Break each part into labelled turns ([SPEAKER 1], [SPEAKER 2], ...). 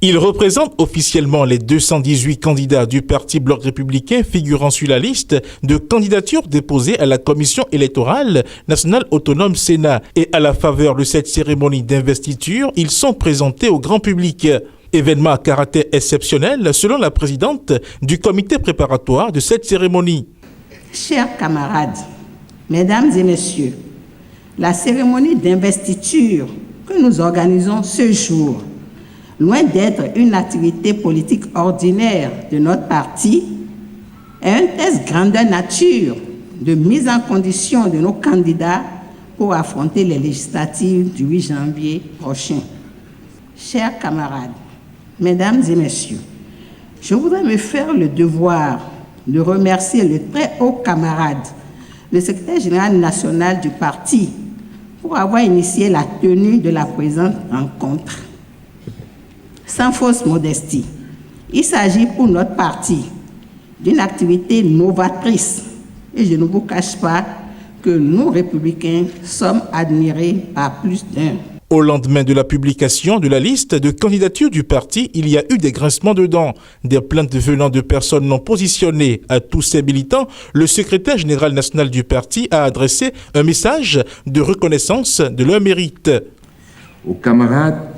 [SPEAKER 1] Il représente officiellement les 218 candidats du Parti Bloc républicain figurant sur la liste de candidatures déposées à la Commission électorale nationale autonome Sénat. Et à la faveur de cette cérémonie d'investiture, ils sont présentés au grand public. Événement à caractère exceptionnel selon la présidente du comité préparatoire de cette cérémonie.
[SPEAKER 2] Chers camarades, mesdames et messieurs, la cérémonie d'investiture que nous organisons ce jour, loin d'être une activité politique ordinaire de notre parti, est un test grandeur nature de mise en condition de nos candidats pour affronter les législatives du 8 janvier prochain. Chers camarades, mesdames et messieurs, je voudrais me faire le devoir de remercier le très haut camarade, le secrétaire général national du parti, pour avoir initié la tenue de la présente rencontre. Sans fausse modestie, il s'agit pour notre parti d'une activité novatrice et je ne vous cache pas que nous, républicains, sommes admirés par plus d'un.
[SPEAKER 1] Au lendemain de la publication de la liste de candidatures du parti, il y a eu des grincements de dents, des plaintes venant de personnes non positionnées. À tous ces militants, le secrétaire général national du parti a adressé un message de reconnaissance de leur mérite.
[SPEAKER 3] Aux camarades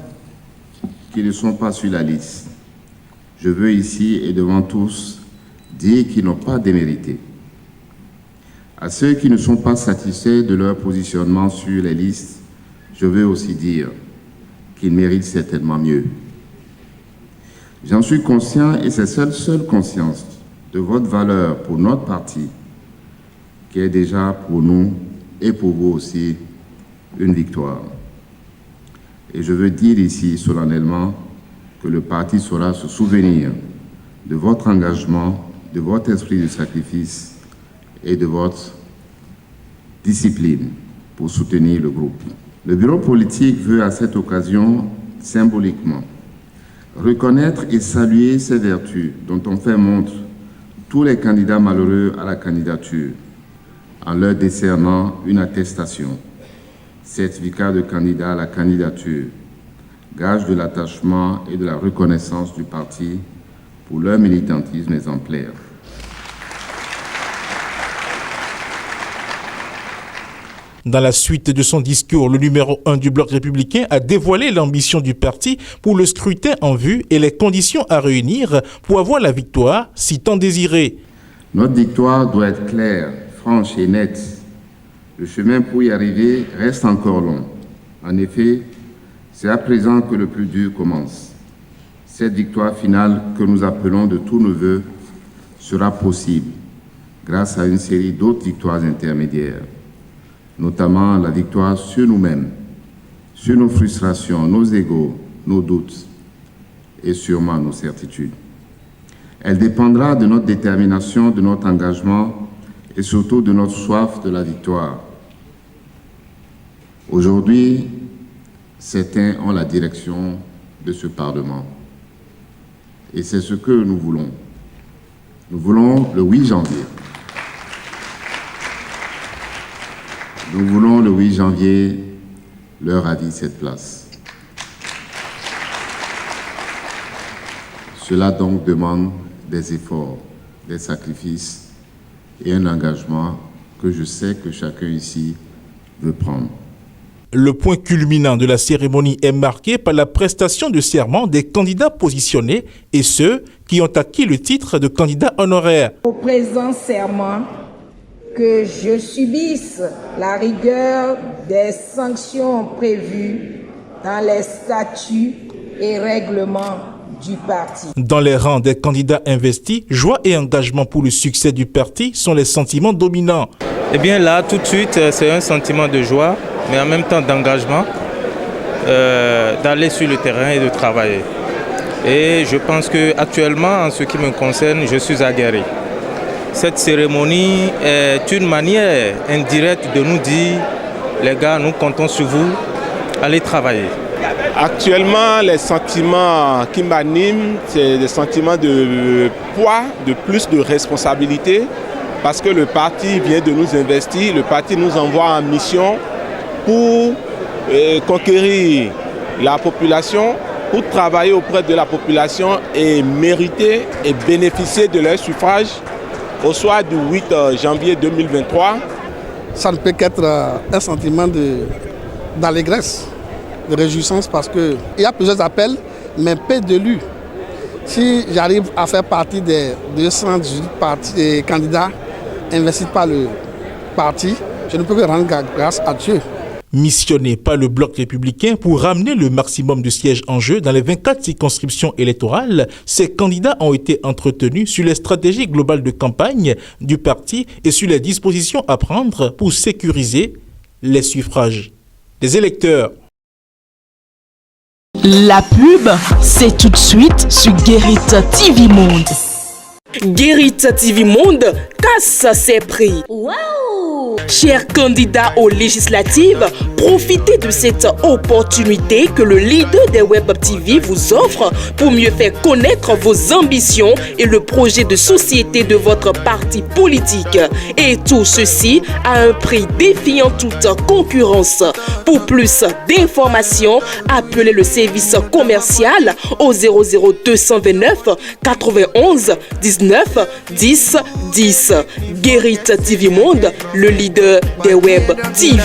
[SPEAKER 3] qui ne sont pas sur la liste, je veux ici et devant tous dire qu'ils n'ont pas démérité. À ceux qui ne sont pas satisfaits de leur positionnement sur les listes, je veux aussi dire qu'ils méritent certainement mieux. J'en suis conscient et c'est cette seule conscience de votre valeur pour notre parti qui est déjà pour nous et pour vous aussi une victoire. Et je veux dire ici solennellement que le parti saura se souvenir de votre engagement, de votre esprit de sacrifice et de votre discipline pour soutenir le groupe. Le bureau politique veut à cette occasion, symboliquement, reconnaître et saluer ces vertus dont ont fait montre tous les candidats malheureux à la candidature en leur décernant une attestation, certificat de candidat à la candidature, gage de l'attachement et de la reconnaissance du parti pour leur militantisme exemplaire.
[SPEAKER 1] Dans la suite de son discours, le numéro 1 du Bloc républicain a dévoilé l'ambition du parti pour le scrutin en vue et les conditions à réunir pour avoir la victoire si tant désirée.
[SPEAKER 3] Notre victoire doit être claire, franche et nette. Le chemin pour y arriver reste encore long. En effet, c'est à présent que le plus dur commence. Cette victoire finale que nous appelons de tous nos vœux sera possible grâce à une série d'autres victoires intermédiaires, notamment la victoire sur nous-mêmes, sur nos frustrations, nos égos, nos doutes et sûrement nos certitudes. Elle dépendra de notre détermination, de notre engagement et surtout de notre soif de la victoire. Aujourd'hui, certains ont la direction de ce Parlement. Et c'est ce que nous voulons. Nous voulons le 8 janvier. Nous voulons le 8 janvier leur ravir cette place. Cela donc demande des efforts, des sacrifices et un engagement que je sais que chacun ici veut prendre.
[SPEAKER 1] Le point culminant de la cérémonie est marqué par la prestation de serment des candidats positionnés et ceux qui ont acquis le titre de candidat honoraire.
[SPEAKER 4] Au présent serment, que je subisse la rigueur des sanctions prévues dans les statuts et règlements du parti.
[SPEAKER 1] Dans les rangs des candidats investis, joie et engagement pour le succès du parti sont les sentiments dominants.
[SPEAKER 5] Eh bien là, tout de suite, c'est un sentiment de joie, mais en même temps d'engagement, d'aller sur le terrain et de travailler. Et je pense qu'actuellement, en ce qui me concerne, je suis aguerri. Cette cérémonie est une manière indirecte de nous dire, les gars, nous comptons sur vous, allez travailler.
[SPEAKER 6] Actuellement, les sentiments qui m'animent, c'est des sentiments de poids, de plus de responsabilité, parce que le parti vient de nous investir, le parti nous envoie en mission pour conquérir la population, pour travailler auprès de la population et mériter et bénéficier de leur suffrage au soir du 8 janvier 2023.
[SPEAKER 7] Ça ne peut qu'être un sentiment d'allégresse, de réjouissance, parce qu'il y a plusieurs appels, mais peu d'élus. Si j'arrive à faire partie des 218 candidats investis par le parti, je ne peux que rendre grâce à Dieu.
[SPEAKER 1] Missionné par le Bloc républicain pour ramener le maximum de sièges en jeu dans les 24 circonscriptions électorales, ces candidats ont été entretenus sur les stratégies globales de campagne du parti et sur les dispositions à prendre pour sécuriser les suffrages des électeurs.
[SPEAKER 8] La pub, c'est tout de suite sur Guérit TV Monde. Guérit TV Monde casse ses prix. Wow! Chers candidats aux législatives, profitez de cette opportunité que le leader des Web TV vous offre pour mieux faire connaître vos ambitions et le projet de société de votre parti politique. Et tout ceci à un prix défiant toute concurrence. Pour plus d'informations, appelez le service commercial au 00229 91 19 10 10. Guérit TV Monde, le leader des Web TV.